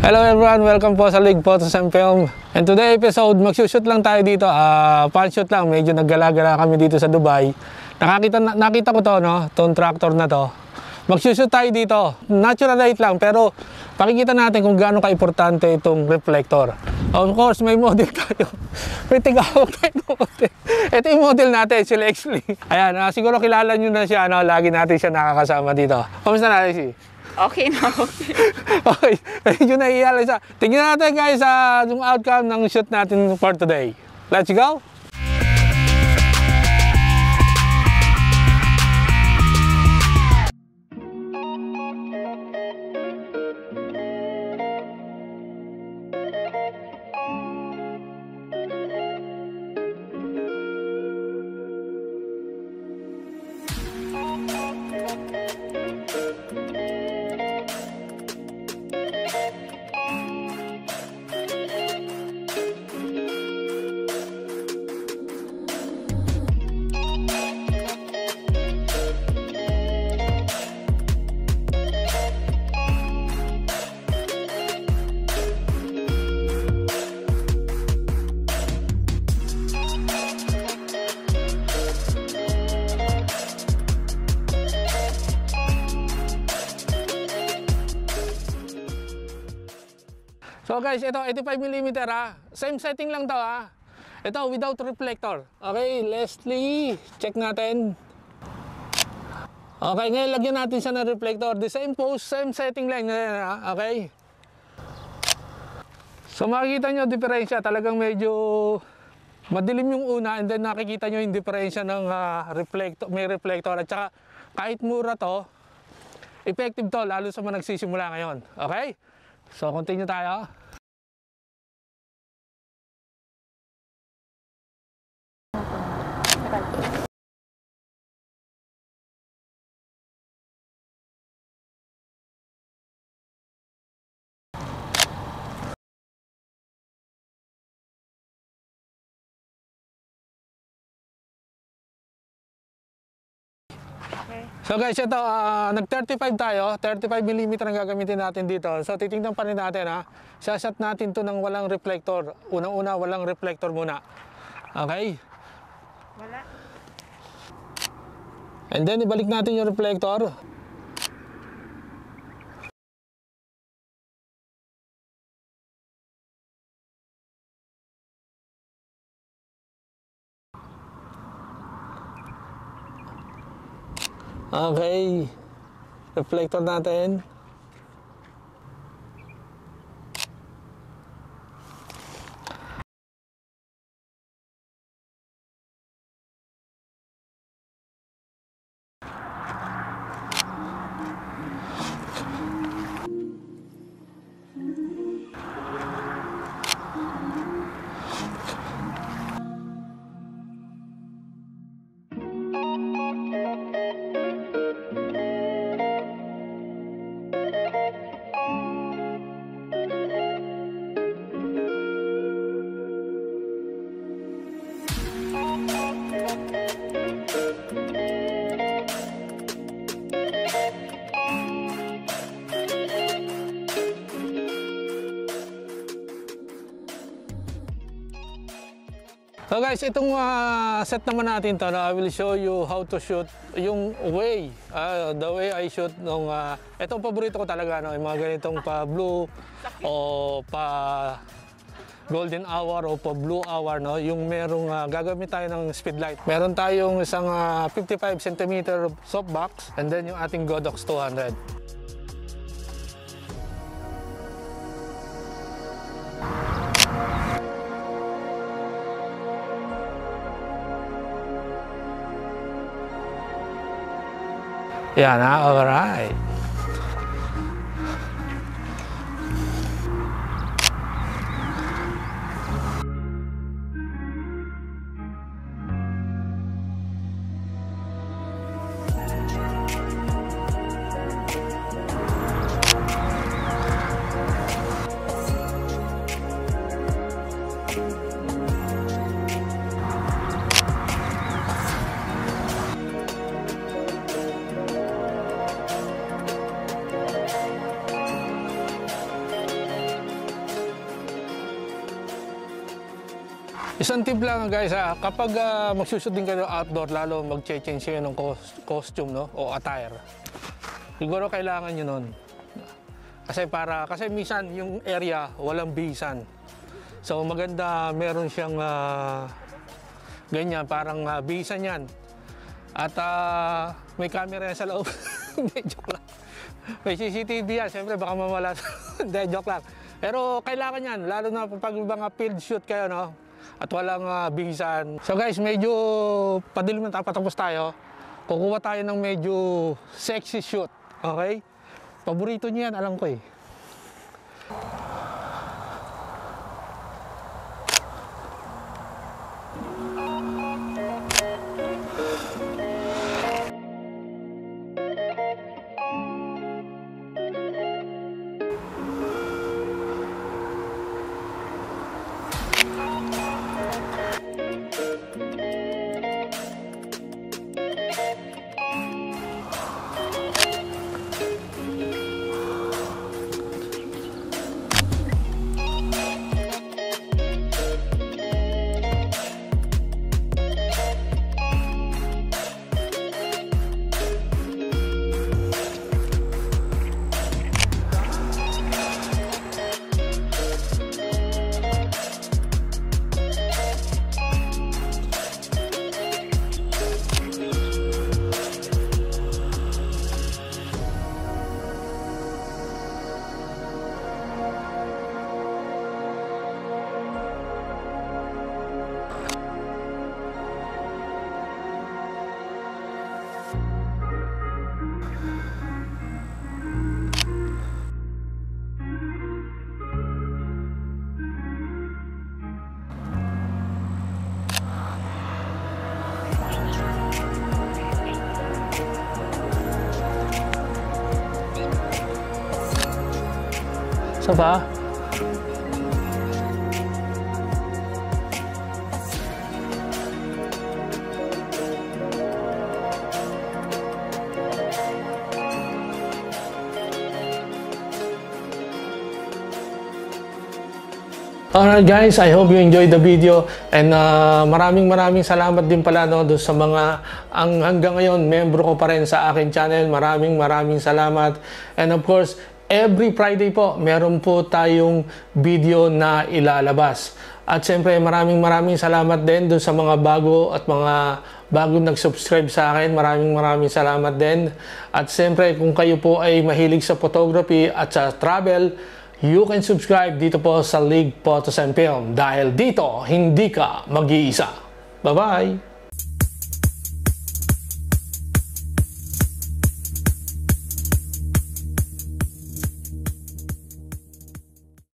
Hello everyone, welcome po sa League Photos and Film. And today episode, magsushoot lang tayo dito. Fan shoot lang, medyo naggala-gala kami dito sa Dubai. Nakita ko to, no? Tong tractor na to. Magsushoot tayo dito. Natural light lang, pero pakikita natin kung gaano ka-importante itong reflector. Of course, may model tayo. May tigawag tayo model. Ito yung model natin, si Lexley. Ayan, siguro kilala nyo na siya, no? Lagi natin siya nakakasama dito. Kamusta na, Lexley? Okay na, okay. Okay, medyo naiiyala siya. Tingnan natin guys yung outcome ng shoot natin for today. Let's go! So guys, ito 85mm Same setting lang daw Ito without reflector. Okay, Leslie, check natin. Okay, ngayon lagyan natin siya ng reflector. The same pose, same setting lang okay. So makikita nyo diferensya, talagang medyo madilim yung una and then nakikita nyo yung diferensya ng reflector, may reflector at saka kahit mura to, effective to lalo sa mga nagsisimula ngayon. Okay? So, continue tayo. So guys, ito, nag-35 tayo, 35mm ang gagamitin natin dito. So titingnan pa rin natin Sasat natin to ng walang reflector. Unang-una, walang reflector muna. Okay? Wala. And then, ibalik natin yung reflector. Okay, reflector natin. So guys, itong set naman natin to, I will show you how to shoot yung way, the way I shoot nung itong paborito ko talaga, yung mga ganitong pa blue o pa golden hour o pa blue hour, yung merong gagamit tayo ng speed light. Meron tayong isang 55 cm softbox and then yung ating Godox 200. Yan alright. Isang tip lang guys, kapag magsushoot din kayo outdoor, lalo mag-change kayo ng costume, no? O attire. Siguro kailangan nyo nun. Kasi minsan yung area walang bisan. So maganda meron siyang ganyan, parang bisan yan. At may camera yan sa loob. Hindi, joke lang. May CCTV yan, siyempre baka mamala. Hindi, joke lang. Pero kailangan yan, lalo na pag mga field shoot kayo, no? At walang bihisan. So guys, medyo padilim na tapos tayo. Kukuha tayo ng medyo sexy shoot. Okay? Paborito niyo yan, alam ko eh. Isa pa? Alright guys, I hope you enjoyed the video and maraming salamat din pala no, doon sa mga hanggang ngayon membro ko pa rin sa akin channel. Maraming salamat. And of course, every Friday po, meron po tayong video na ilalabas. At siyempre, maraming salamat din doon sa mga bago at mga bagong nag-subscribe sa akin. Maraming salamat din. At siyempre, kung kayo po ay mahilig sa photography at sa travel, you can subscribe dito po sa League Photos and Film. Dahil dito, hindi ka mag-iisa. Bye-bye!